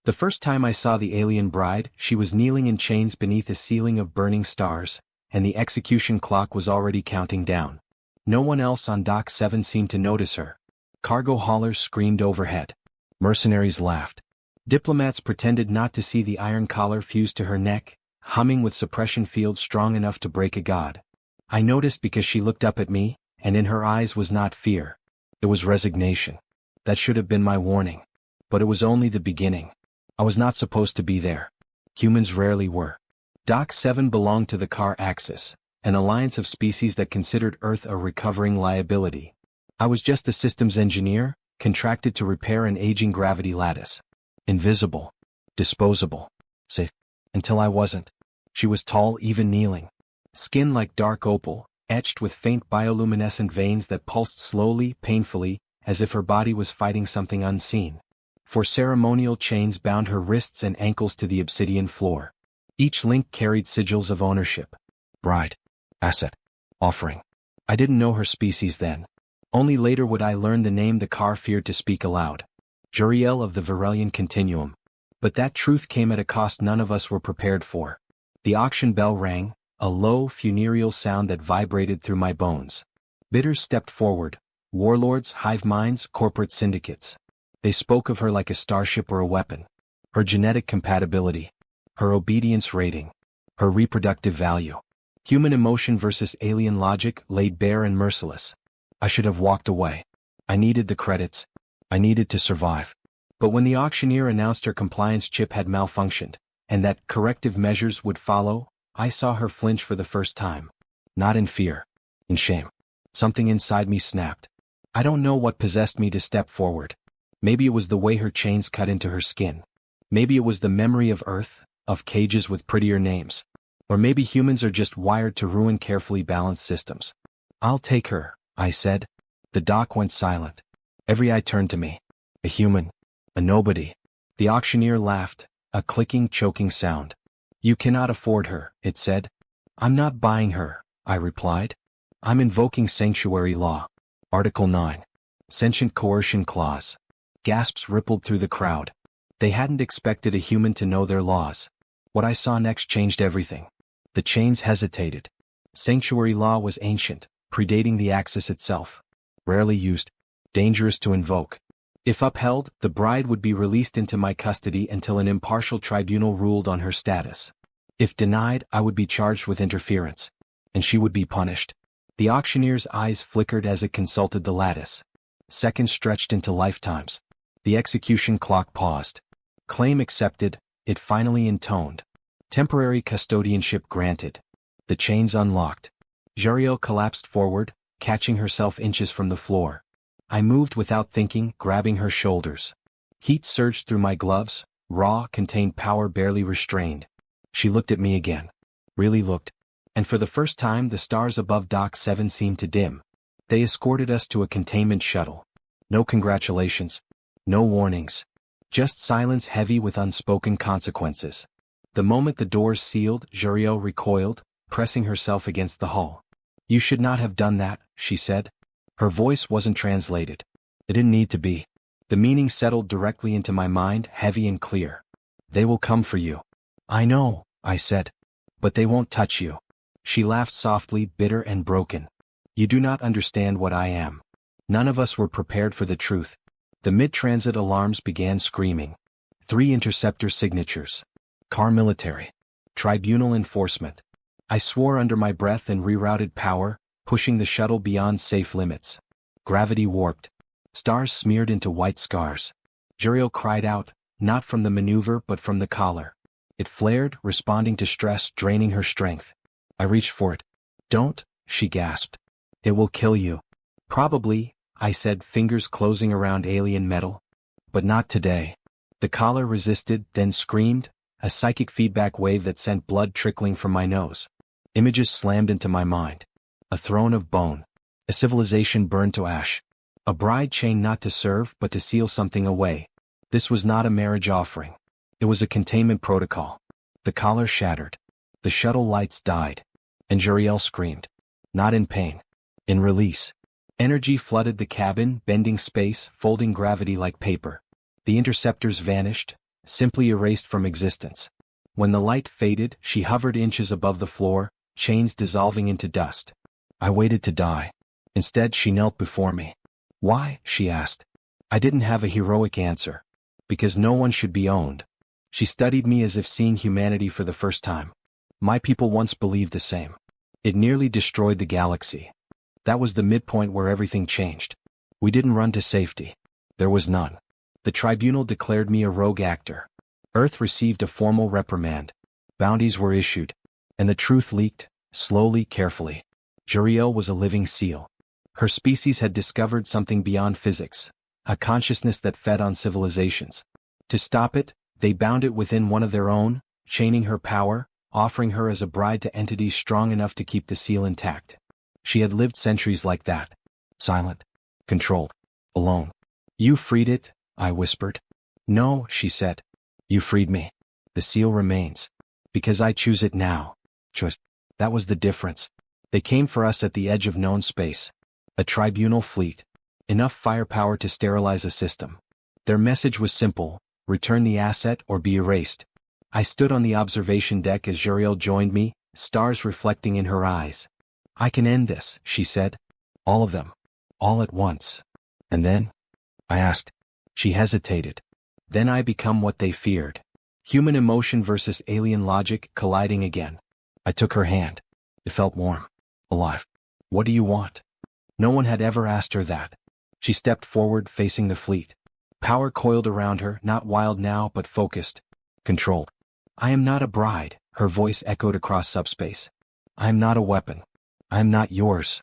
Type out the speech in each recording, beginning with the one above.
The first time I saw the alien bride, she was kneeling in chains beneath a ceiling of burning stars, and the execution clock was already counting down. No one else on Dock 7 seemed to notice her. Cargo haulers screamed overhead. Mercenaries laughed. Diplomats pretended not to see the iron collar fused to her neck, humming with suppression fields strong enough to break a god. I noticed because she looked up at me, and in her eyes was not fear. It was resignation. That should have been my warning. But it was only the beginning. I was not supposed to be there. Humans rarely were. Dock 7 belonged to the Car Axis, an alliance of species that considered Earth a recovering liability. I was just a systems engineer, contracted to repair an aging gravity lattice. Invisible. Disposable. Safe. Until I wasn't. She was tall, even kneeling. Skin like dark opal, etched with faint bioluminescent veins that pulsed slowly, painfully, as if her body was fighting something unseen. For ceremonial chains bound her wrists and ankles to the obsidian floor. Each link carried sigils of ownership. Bride. Asset. Offering. I didn't know her species then. Only later would I learn the name the car feared to speak aloud. Juriel of the Virelian Continuum. But that truth came at a cost none of us were prepared for. The auction bell rang, a low, funereal sound that vibrated through my bones. Bidders stepped forward. Warlords, hive minds, corporate syndicates. They spoke of her like a starship or a weapon. Her genetic compatibility. Her obedience rating. Her reproductive value. Human emotion versus alien logic, laid bare and merciless. I should have walked away. I needed the credits. I needed to survive. But when the auctioneer announced her compliance chip had malfunctioned, and that corrective measures would follow, I saw her flinch for the first time. Not in fear. In shame. Something inside me snapped. I don't know what possessed me to step forward. Maybe it was the way her chains cut into her skin. Maybe it was the memory of Earth, of cages with prettier names. Or maybe humans are just wired to ruin carefully balanced systems. I'll take her, I said. The dock went silent. Every eye turned to me. A human. A nobody. The auctioneer laughed, a clicking, choking sound. You cannot afford her, it said. I'm not buying her, I replied. I'm invoking sanctuary law. Article 9. Sentient coercion clause. Gasps rippled through the crowd. They hadn't expected a human to know their laws. What I saw next changed everything. The chains hesitated. Sanctuary law was ancient, predating the Axis itself. Rarely used. Dangerous to invoke. If upheld, the bride would be released into my custody until an impartial tribunal ruled on her status. If denied, I would be charged with interference. And she would be punished. The auctioneer's eyes flickered as it consulted the lattice. Seconds stretched into lifetimes. The execution clock paused. Claim accepted, it finally intoned. Temporary custodianship granted. The chains unlocked. Juriel collapsed forward, catching herself inches from the floor. I moved without thinking, grabbing her shoulders. Heat surged through my gloves, raw, contained power barely restrained. She looked at me again. Really looked. And for the first time the stars above Dock 7 seemed to dim. They escorted us to a containment shuttle. No congratulations. No warnings. Just silence heavy with unspoken consequences. The moment the doors sealed, Juriel recoiled, pressing herself against the hull. You should not have done that, she said. Her voice wasn't translated. It didn't need to be. The meaning settled directly into my mind, heavy and clear. They will come for you. I know, I said. But they won't touch you. She laughed softly, bitter and broken. You do not understand what I am. None of us were prepared for the truth. The mid-transit alarms began screaming. 3 interceptor signatures. Car military. Tribunal enforcement. I swore under my breath and rerouted power, pushing the shuttle beyond safe limits. Gravity warped. Stars smeared into white scars. Juriel cried out, not from the maneuver but from the collar. It flared, responding to stress, draining her strength. I reached for it. Don't, she gasped. It will kill you. Probably, I said, fingers closing around alien metal. But not today. The collar resisted, then screamed, a psychic feedback wave that sent blood trickling from my nose. Images slammed into my mind. A throne of bone. A civilization burned to ash. A bride chained not to serve but to seal something away. This was not a marriage offering. It was a containment protocol. The collar shattered. The shuttle lights died. And Juriel screamed. Not in pain. In release. Energy flooded the cabin, bending space, folding gravity like paper. The interceptors vanished, simply erased from existence. When the light faded, she hovered inches above the floor, chains dissolving into dust. I waited to die. Instead, she knelt before me. Why? She asked. I didn't have a heroic answer. Because no one should be owned. She studied me as if seeing humanity for the first time. My people once believed the same. It nearly destroyed the galaxy. That was the midpoint where everything changed. We didn't run to safety. There was none. The tribunal declared me a rogue actor. Earth received a formal reprimand. Bounties were issued. And the truth leaked, slowly, carefully. Juriel was a living seal. Her species had discovered something beyond physics, a consciousness that fed on civilizations. To stop it, they bound it within one of their own, chaining her power, offering her as a bride to entities strong enough to keep the seal intact. She had lived centuries like that. Silent. Controlled. Alone. You freed it, I whispered. No, she said. You freed me. The seal remains. Because I choose it now. Choice. That was the difference. They came for us at the edge of known space. A tribunal fleet. Enough firepower to sterilize a system. Their message was simple: return the asset or be erased. I stood on the observation deck as Juriel joined me, stars reflecting in her eyes. I can end this, she said. All of them. All at once. And then? I asked. She hesitated. Then I become what they feared. Human emotion versus alien logic colliding again. I took her hand. It felt warm. Alive. What do you want? No one had ever asked her that. She stepped forward, facing the fleet. Power coiled around her, not wild now, but focused. Controlled. I am not a bride, her voice echoed across subspace. I am not a weapon. I am not yours.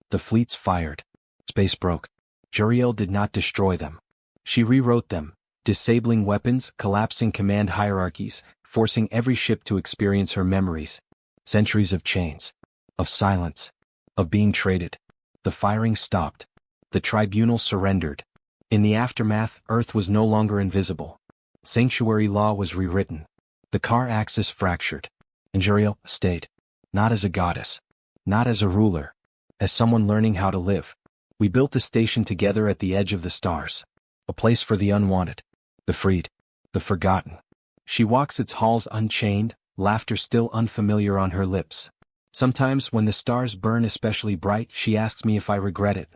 The fleets fired. Space broke. Juriel did not destroy them. She rewrote them, disabling weapons, collapsing command hierarchies, forcing every ship to experience her memories. Centuries of chains. Of silence. Of being traded. The firing stopped. The tribunal surrendered. In the aftermath, Earth was no longer invisible. Sanctuary law was rewritten. The car axis fractured. And Juriel stayed. Not as a goddess. Not as a ruler. As someone learning how to live. We built a station together at the edge of the stars. A place for the unwanted. The freed. The forgotten. She walks its halls unchained, laughter still unfamiliar on her lips. Sometimes when the stars burn especially bright, she asks me if I regret it.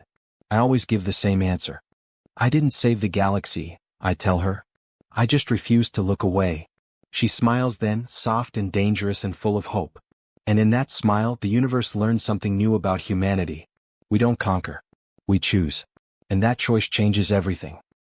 I always give the same answer. I didn't save the galaxy, I tell her. I just refused to look away. She smiles then, soft and dangerous and full of hope. And in that smile, the universe learns something new about humanity. We don't conquer. We choose. And that choice changes everything.